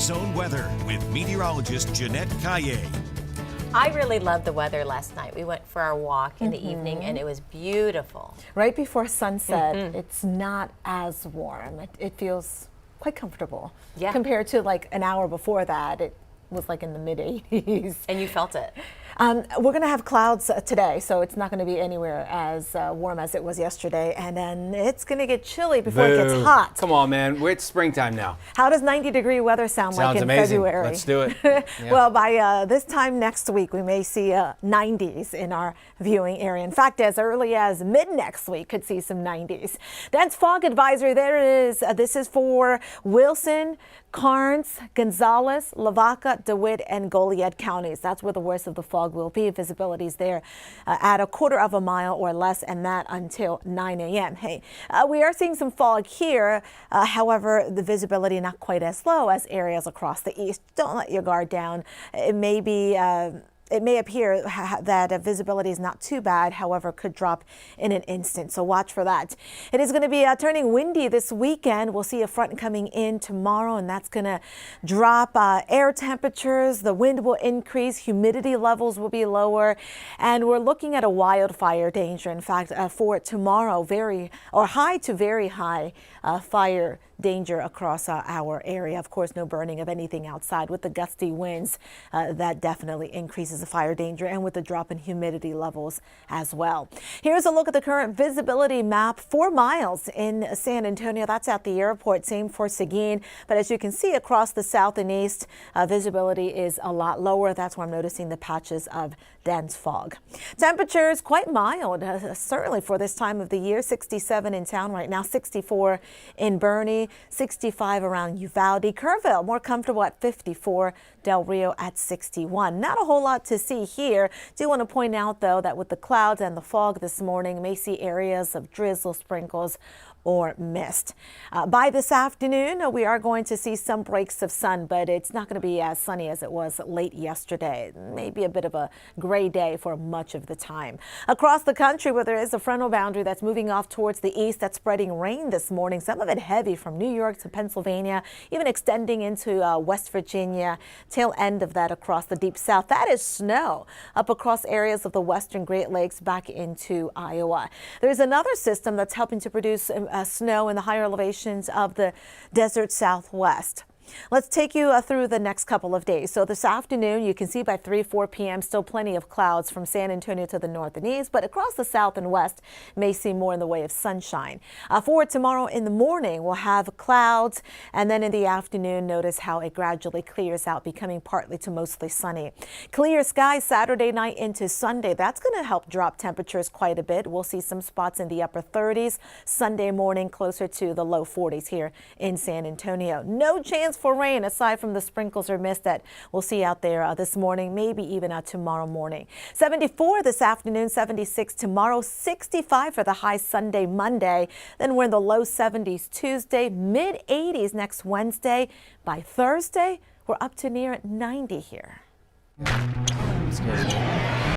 Zone weather with meteorologist Jeanette Caillet. I really loved the weather last night. We went for our walk in the evening and it was beautiful. Right before sunset, it's not as warm. It feels quite comfortable. Yeah. Compared to like an hour before that, it was like in the mid 80s. And you felt it. We're going to have clouds today, so it's not going to be anywhere as warm as it was yesterday. And then it's going to get chilly before it gets hot. Come on, man. It's springtime now. How does 90-degree weather sound like in amazing. February? Let's do it. Yeah. Well, by this time next week, we may see 90s in our viewing area. In fact, as early as mid next week, could see some 90s. Dense fog advisory. There it is. This is for Wilson, Karnes, Gonzales, Lavaca, DeWitt, and Goliad counties. That's where the worst of the fog will be. Visibility is there at a quarter of a mile or less, and that until 9 a.m. Hey, we are seeing some fog here. However, the visibility not quite as low as areas across the east. Don't let your guard down. It may be it may appear that visibility is not too bad, however, could drop in an instant. So watch for that. It is going to be turning windy this weekend. We'll see a front coming in tomorrow, and that's going to drop air temperatures. The wind will increase. Humidity levels will be lower. And we're looking at a wildfire danger. In fact, for tomorrow, high to very high fire danger across our area. Of course, no burning of anything outside. With the gusty winds, that definitely increases the fire danger, and with the drop in humidity levels as well. Here's a look at the current visibility map. 4 miles in San Antonio. That's at the airport. Same for Seguin. But as you can see across the south and east, visibility is a lot lower. That's where I'm noticing the patches of dense fog. Temperatures quite mild, certainly for this time of the year. 67 in town right now, 64 in Bernie, 65 around Uvalde. Kerrville more comfortable at 54, Del Rio at 61. Not a whole lot to see here. Do want to point out, though, that with the clouds and the fog this morning, may see areas of drizzle, sprinkles, or mist. By this afternoon, we are going to see some breaks of sun, but it's not going to be as sunny as it was late yesterday. Maybe a bit of a gray day for much of the time. Across the country, where there is a frontal boundary that's moving off towards the east, that's spreading rain this morning. Some of it heavy from New York to Pennsylvania, even extending into West Virginia. Tail end of that across the deep south. That is snow up across areas of the western Great Lakes back into Iowa. There's another system that's helping to produce snow in the higher elevations of the desert southwest. Let's take you through the next couple of days. So this afternoon, you can see by 3-4 p.m. still plenty of clouds from San Antonio to the north and east, but across the south and west may see more in the way of sunshine. For tomorrow in the morning, we'll have clouds, and then in the afternoon, notice how it gradually clears out, becoming partly to mostly sunny. Clear skies Saturday night into Sunday. That's going to help drop temperatures quite a bit. We'll see some spots in the upper 30s. Sunday morning, closer to the low 40s here in San Antonio. No chance for rain aside from the sprinkles or mist that we'll see out there this morning, maybe even tomorrow morning. 74 this afternoon, 76 tomorrow, 65 for the high Sunday, Monday. Then we're in the low 70s Tuesday, mid 80s next Wednesday. By Thursday, we're up to near 90 here. Scary.